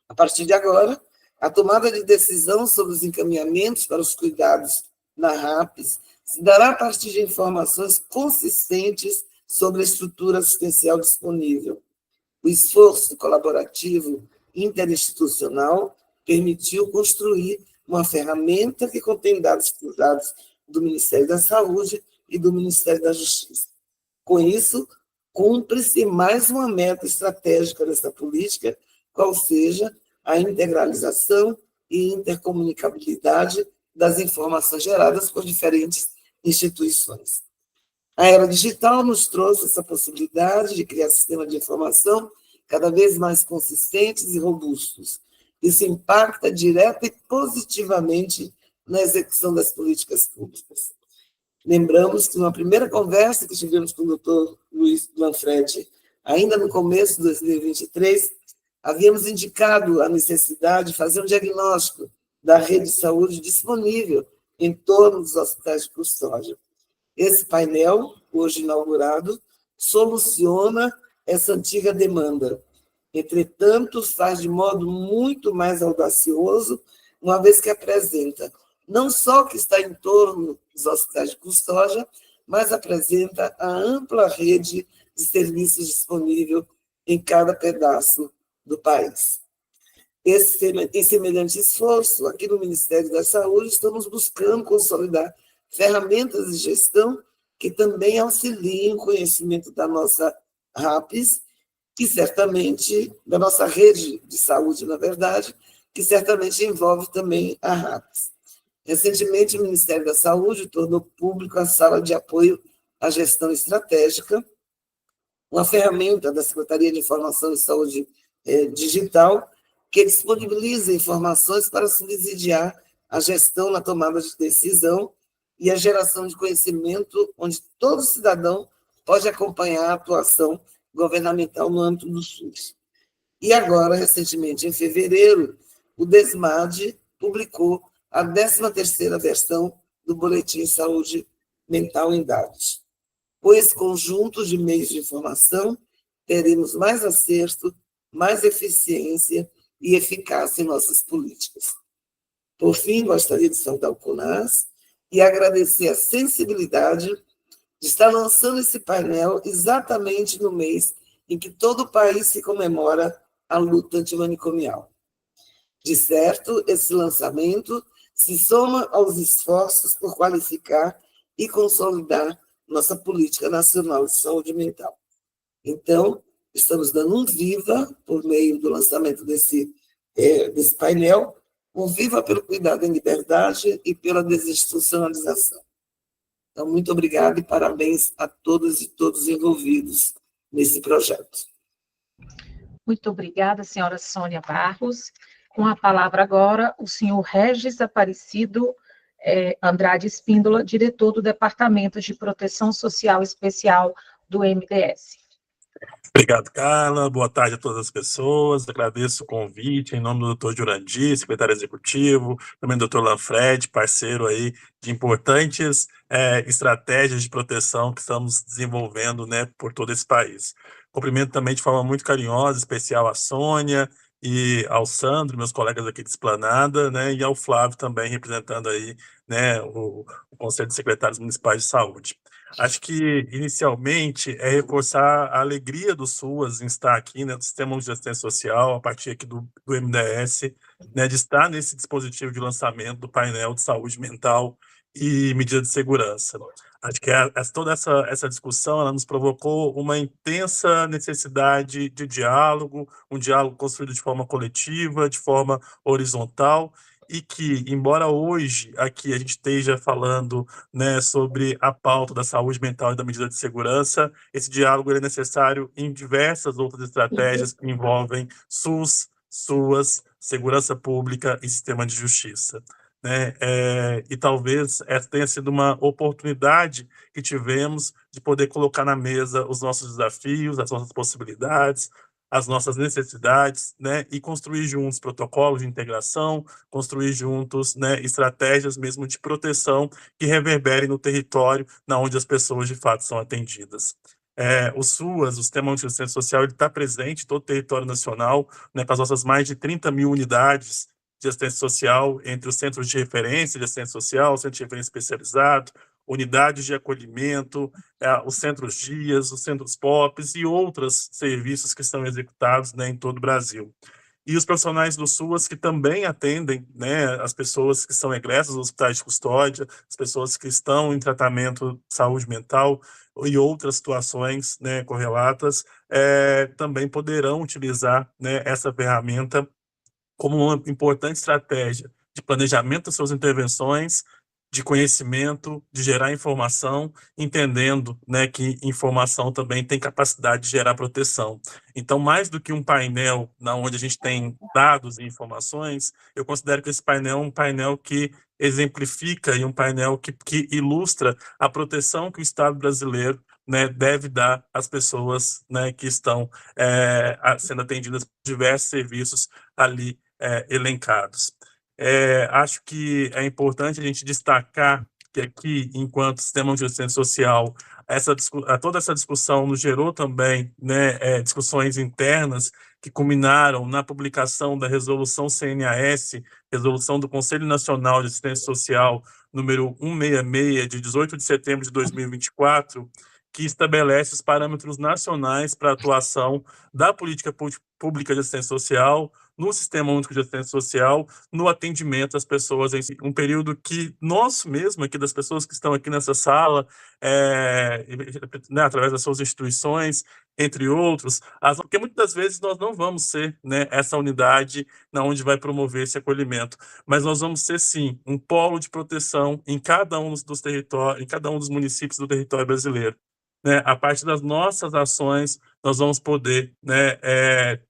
A partir de agora, a tomada de decisão sobre os encaminhamentos para os cuidados na RAPS se dará a partir de informações consistentes sobre a estrutura assistencial disponível. O esforço colaborativo interinstitucional permitiu construir uma ferramenta que contém dados cruzados do Ministério da Saúde e do Ministério da Justiça. Com isso, cumpre-se mais uma meta estratégica dessa política, qual seja a integralização e intercomunicabilidade das informações geradas por diferentes instituições. A era digital nos trouxe essa possibilidade de criar sistemas de informação cada vez mais consistentes e robustos. Isso impacta direta e positivamente na execução das políticas públicas. Lembramos que numa primeira conversa que tivemos com o Dr. Luiz Lanfredi, ainda no começo de 2023, havíamos indicado a necessidade de fazer um diagnóstico da rede de saúde disponível em torno dos hospitais de custódia. Esse painel, hoje inaugurado, soluciona essa antiga demanda. Entretanto, faz de modo muito mais audacioso, uma vez que apresenta não só o que está em torno dos hospitais de custódia, mas apresenta a ampla rede de serviços disponível em cada pedaço do país. Em semelhante esforço, aqui no Ministério da Saúde, estamos buscando consolidar ferramentas de gestão que também auxiliem o conhecimento da nossa RAPS, que certamente, da nossa rede de saúde, na verdade, que certamente envolve também a RAPS. Recentemente, o Ministério da Saúde tornou público a Sala de Apoio à Gestão Estratégica, uma ferramenta da Secretaria de Informação e Saúde Digital, que disponibiliza informações para subsidiar a gestão na tomada de decisão e a geração de conhecimento, onde todo cidadão pode acompanhar a atuação governamental no âmbito do SUS. E agora, recentemente, em fevereiro, o DESMAD publicou a 13ª versão do Boletim Saúde Mental em Dados. Com esse conjunto de meios de informação, teremos mais acerto, mais eficiência e eficácia em nossas políticas. Por fim, gostaria de saudar o CONAS e agradecer a sensibilidade de estar lançando esse painel exatamente no mês em que todo o país se comemora a luta antimanicomial. De certo, esse lançamento se soma aos esforços por qualificar e consolidar nossa política nacional de saúde mental. Então, estamos dando um viva por meio do lançamento desse painel, um viva pelo cuidado em liberdade e pela desinstitucionalização. Então, muito obrigada e parabéns a todas e todos envolvidos nesse projeto. Muito obrigada, senhora Sônia Barros. Com a palavra agora, o senhor Regis Aparecido Andrade Espíndola, diretor do Departamento de Proteção Social Especial do MDS. Obrigado, Carla. Boa tarde a todas as pessoas. Agradeço o convite em nome do Dr. Jurandir, secretário executivo, também do Dr. Lanfredi, parceiro aí de importantes estratégias de proteção que estamos desenvolvendo, né, por todo esse país. Cumprimento também de forma muito carinhosa, especial a Sônia e ao Sandro, meus colegas aqui de Esplanada, né, e ao Flávio também, representando aí, né, o Conselho de Secretários Municipais de Saúde. Acho que, inicialmente, é reforçar a alegria do SUAS em estar aqui, né, do Sistema de Assistência Social, a partir aqui do MDS, né, de estar nesse dispositivo de lançamento do painel de saúde mental e medidas de segurança. Acho que toda essa discussão ela nos provocou uma intensa necessidade de diálogo, um diálogo construído de forma coletiva, de forma horizontal, e que, embora hoje aqui a gente esteja falando, né, sobre a pauta da saúde mental e da medida de segurança, esse diálogo é necessário em diversas outras estratégias que envolvem SUS, SUAS, segurança pública e sistema de justiça. Né? E talvez essa tenha sido uma oportunidade que tivemos de poder colocar na mesa os nossos desafios, as nossas possibilidades, as nossas necessidades, né, e construir juntos protocolos de integração, construir juntos, né, estratégias mesmo de proteção que reverberem no território na onde as pessoas de fato são atendidas. O SUAS, o Sistema de Assistência Social, ele está presente em todo o território nacional, né, com as nossas mais de 30 mil unidades de assistência social, entre os centros de referência de assistência social, centro de referência especializado, unidades de acolhimento, os centros dias, os centros POPs e outros serviços que são executados, né, em todo o Brasil. E os profissionais do SUAS que também atendem, né, as pessoas que são egressas dos hospitais de custódia, as pessoas que estão em tratamento de saúde mental, e outras situações, né, correlatas, também poderão utilizar, né, essa ferramenta como uma importante estratégia de planejamento das suas intervenções, de conhecimento, de gerar informação, entendendo, né, que informação também tem capacidade de gerar proteção. Então, mais do que um painel onde a gente tem dados e informações, eu considero que esse painel é um painel que exemplifica e um painel que ilustra a proteção que o Estado brasileiro, né, deve dar às pessoas, né, que estão sendo atendidas por diversos serviços ali elencados. Acho que é importante a gente destacar que aqui, enquanto Sistema de Assistência Social, toda essa discussão nos gerou também, né, discussões internas que culminaram na publicação da Resolução CNAS, Resolução do Conselho Nacional de Assistência Social, número 166, de 18 de setembro de 2024, que estabelece os parâmetros nacionais para a atuação da política pública de assistência social, no Sistema Único de Assistência Social, no atendimento às pessoas em si. Um período que nós mesmo, aqui das pessoas que estão aqui nessa sala, né, através das suas instituições, entre outros, porque muitas das vezes nós não vamos ser, né, essa unidade onde vai promover esse acolhimento, mas nós vamos ser, sim, um polo de proteção em cada um dos territórios, em cada um dos municípios do território brasileiro. Né, a partir das nossas ações, nós vamos poder, né,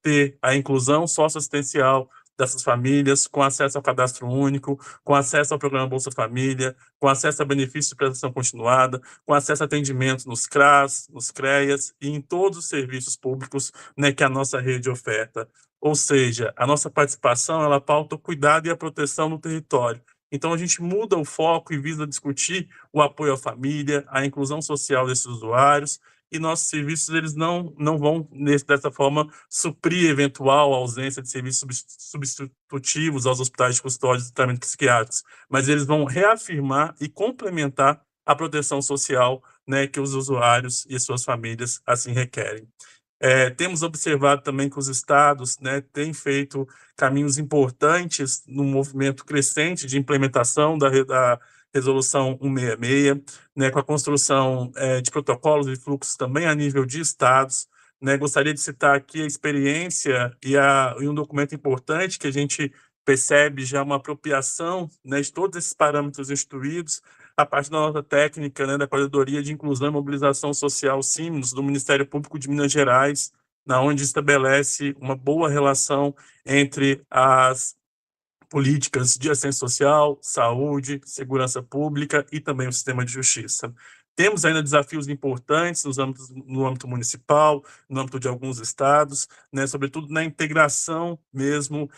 ter a inclusão socioassistencial dessas famílias, com acesso ao cadastro único, com acesso ao programa Bolsa Família, com acesso a benefícios de prestação continuada, com acesso a atendimento nos CRAS, nos CREAS e em todos os serviços públicos, né, que a nossa rede oferta. Ou seja, a nossa participação, ela pauta o cuidado e a proteção no território. Então, a gente muda o foco e visa discutir o apoio à família, a inclusão social desses usuários, e nossos serviços eles não vão, dessa forma, suprir eventual ausência de serviços substitutivos aos hospitais de custódia e tratamento psiquiátricos, mas eles vão reafirmar e complementar a proteção social, né, que os usuários e suas famílias assim requerem. Temos observado também que os estados, né, têm feito caminhos importantes no movimento crescente de implementação da Resolução 166, né, com a construção de protocolos e fluxos também a nível de estados. Né, gostaria de citar aqui a experiência e um documento importante que a gente percebe já uma apropriação, né, de todos esses parâmetros instituídos a partir da nota técnica, né, da Coordenadoria de Inclusão e Mobilização Social, SIMOS, do Ministério Público de Minas Gerais, onde estabelece uma boa relação entre as políticas de assistência social, saúde, segurança pública e também o sistema de justiça. Temos ainda desafios importantes no âmbito municipal, no âmbito de alguns estados, né, sobretudo na integração mesmo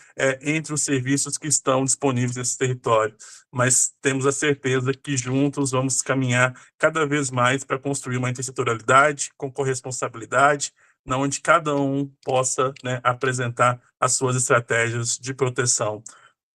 entre os serviços que estão disponíveis nesse território. Mas temos a certeza que juntos vamos caminhar cada vez mais para construir uma intersetorialidade com corresponsabilidade, onde cada um possa, né, apresentar as suas estratégias de proteção.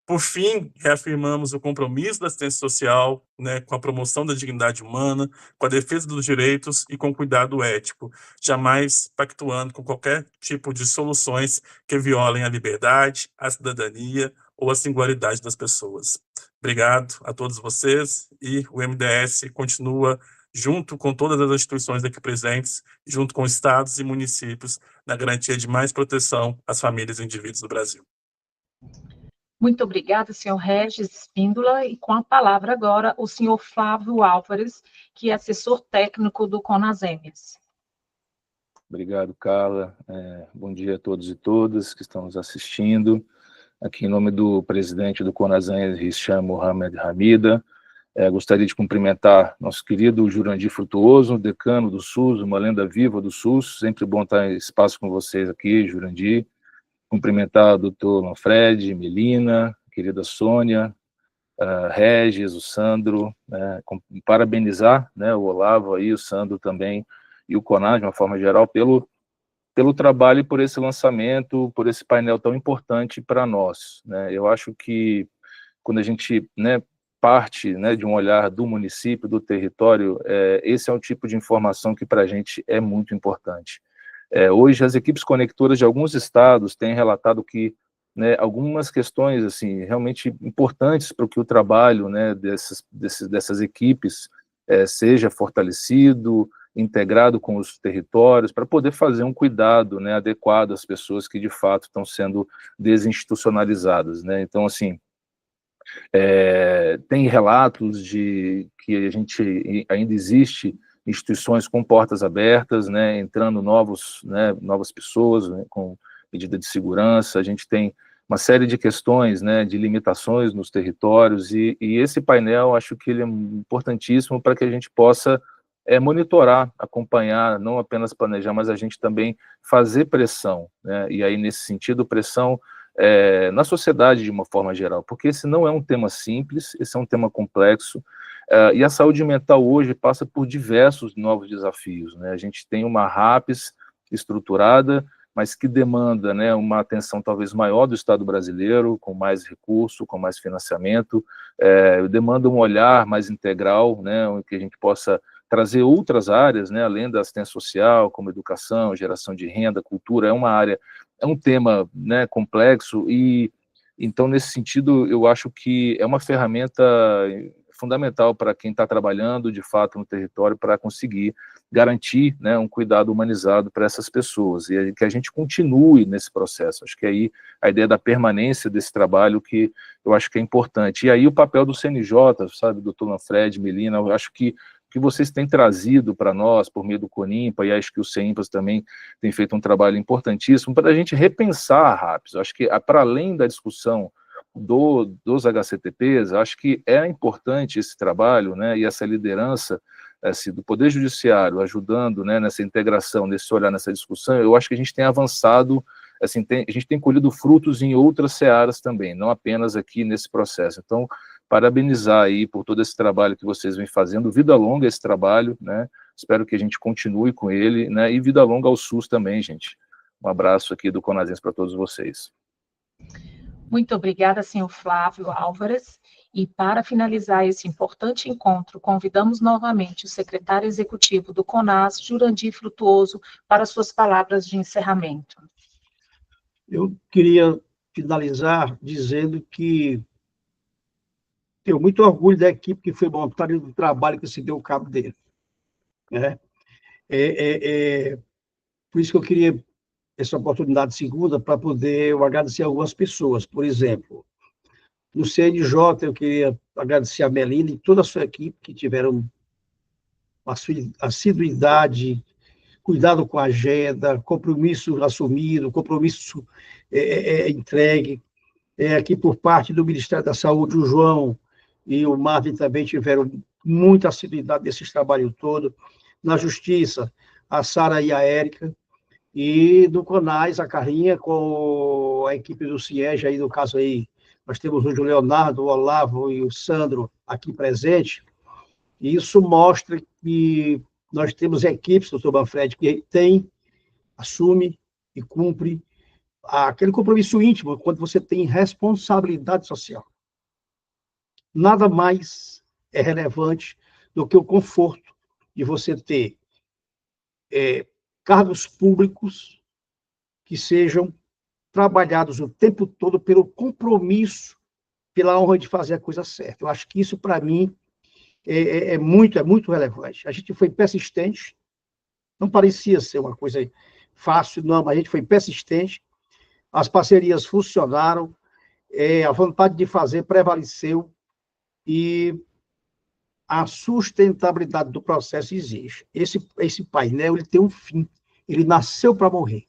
Por fim, reafirmamos o compromisso da assistência social, né, com a promoção da dignidade humana, com a defesa dos direitos e com cuidado ético, jamais pactuando com qualquer tipo de soluções que violem a liberdade, a cidadania ou a singularidade das pessoas. Obrigado a todos vocês e o MDS continua junto com todas as instituições aqui presentes, junto com estados e municípios, na garantia de mais proteção às famílias e indivíduos do Brasil. Muito obrigada, senhor Regis Espíndola, e com a palavra agora o senhor Flávio Álvares, que é assessor técnico do CONASEMES. Obrigado, Carla. Bom dia a todos e todas que estão nos assistindo. Aqui, em nome do presidente do CONASEMES, Hisham Mohamed Hamida, gostaria de cumprimentar nosso querido Jurandir Frutuoso, decano do SUS, uma lenda viva do SUS. Sempre bom estar em espaço com vocês aqui, Jurandir. Cumprimentar o doutor Lanfred, Melina, querida Sônia, Regis, o Sandro, parabenizar, né, o Olavo aí, o Sandro também, e o CONAS, de uma forma geral, pelo trabalho e por esse lançamento, por esse painel tão importante para nós. Né? Eu acho que quando a gente, né, parte, né, de um olhar do município, do território, esse é o tipo de informação que para a gente é muito importante. Hoje, as equipes conectoras de alguns estados têm relatado que, né, algumas questões assim, realmente importantes para que o trabalho, né, dessas equipes seja fortalecido, integrado com os territórios, para poder fazer um cuidado, né, adequado às pessoas que, de fato, estão sendo desinstitucionalizadas, né? Então, assim, tem relatos de que a gente ainda existe instituições com portas abertas, né, entrando novas pessoas, né, com medida de segurança. A gente tem uma série de questões, né, de limitações nos territórios, e esse painel, acho que ele é importantíssimo para que a gente possa monitorar, acompanhar, não apenas planejar, mas a gente também fazer pressão, né, e aí, nesse sentido, pressão na sociedade de uma forma geral, porque esse não é um tema simples, esse é um tema complexo, e a saúde mental hoje passa por diversos novos desafios, né? A gente tem uma RAPS estruturada, mas que demanda, né, uma atenção talvez maior do Estado brasileiro, com mais recurso, com mais financiamento, demanda um olhar mais integral, né, que a gente possa trazer outras áreas, né, além da assistência social, como educação, geração de renda, cultura, é um tema, né, complexo, e então, nesse sentido, eu acho que é uma ferramenta fundamental para quem está trabalhando, de fato, no território, para conseguir garantir, né, um cuidado humanizado para essas pessoas, e que a gente continue nesse processo. Acho que aí a ideia da permanência desse trabalho que eu acho que é importante. E aí o papel do CNJ, sabe, doutor Lanfred, Melina, eu acho que vocês têm trazido para nós, por meio do CONIMPA, e acho que o CEIMPAS também tem feito um trabalho importantíssimo para a gente repensar a RAPS. Acho que, para além da discussão dos HCTPs, acho que é importante esse trabalho, né, e essa liderança do Poder Judiciário ajudando, né, nessa integração, nesse olhar, nessa discussão. Eu acho que a gente tem avançado, assim, a gente tem colhido frutos em outras searas também, não apenas aqui nesse processo. Então, parabenizar aí por todo esse trabalho que vocês vêm fazendo, vida longa esse trabalho, né, espero que a gente continue com ele, né, e vida longa ao SUS também, gente. Um abraço aqui do Conasens para todos vocês. Muito obrigada, senhor Flávio Álvares. E para finalizar esse importante encontro, convidamos novamente o secretário executivo do CONAS, Jurandir Frutuoso, para suas palavras de encerramento. Eu queria finalizar dizendo que tenho muito orgulho da equipe que foi montada e do trabalho que se deu cabo dele, né? Por isso que eu queria essa oportunidade segunda para poder eu agradecer algumas pessoas. Por exemplo, no CNJ, eu queria agradecer a Melina e toda a sua equipe que tiveram assiduidade, cuidado com a agenda, compromisso assumido, compromisso entregue. Aqui por parte do Ministério da Saúde, o João e o Marvin também tiveram muita assiduidade desses trabalhos todo. Na Justiça, a Sara e a Érica. E do CONAS, a Carrinha, com a equipe do CIEG, aí no caso aí, nós temos o Leonardo, o Olavo e o Sandro aqui presentes, e isso mostra que nós temos equipes, doutor Manfred, que assume e cumpre aquele compromisso íntimo quando você tem responsabilidade social. Nada mais é relevante do que o conforto de você ter cargos públicos que sejam trabalhados o tempo todo pelo compromisso, pela honra de fazer a coisa certa. Eu acho que isso, para mim, é muito relevante. A gente foi persistente, não parecia ser uma coisa fácil, não, mas a gente foi persistente, as parcerias funcionaram, a vontade de fazer prevaleceu e a sustentabilidade do processo exige. Esse painel, ele tem um fim, ele nasceu para morrer.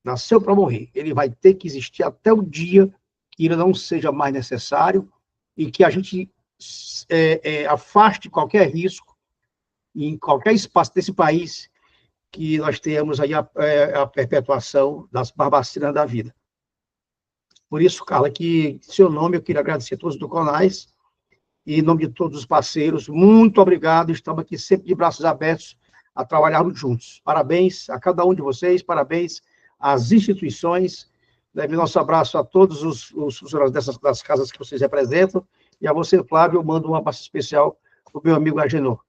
Nasceu para morrer. Ele vai ter que existir até o dia que ele não seja mais necessário e que a gente afaste qualquer risco em qualquer espaço desse país que nós tenhamos aí a perpetuação das barbacinas da vida. Por isso, Carla, que em seu nome eu queria agradecer a todos do CONAS e em nome de todos os parceiros, muito obrigado, estamos aqui sempre de braços abertos a trabalharmos juntos. Parabéns a cada um de vocês, parabéns às instituições, leve nosso abraço a todos os funcionários das casas que vocês representam, e a você, Flávio, eu mando um abraço especial para o meu amigo Agenor,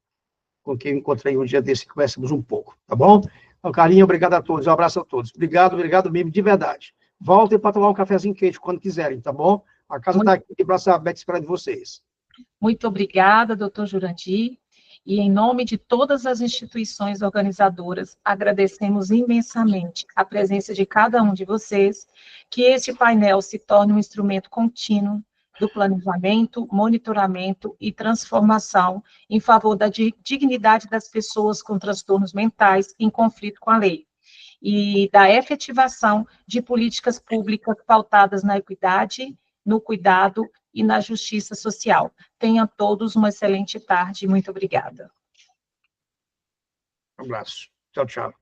com quem eu encontrei um dia desse, que conversamos um pouco, tá bom? Então, carinho, obrigado a todos, um abraço a todos. Obrigado mesmo, de verdade. Voltem para tomar um cafezinho quente quando quiserem, tá bom? A casa está aqui de braços abertos esperando vocês. Muito obrigada, doutor Jurandir. E, em nome de todas as instituições organizadoras, agradecemos imensamente a presença de cada um de vocês, que este painel se torne um instrumento contínuo do planejamento, monitoramento e transformação em favor da dignidade das pessoas com transtornos mentais em conflito com a lei, e da efetivação de políticas públicas pautadas na equidade, no cuidado e na justiça social. Tenham todos uma excelente tarde. Muito obrigada. Um abraço. Tchau, tchau.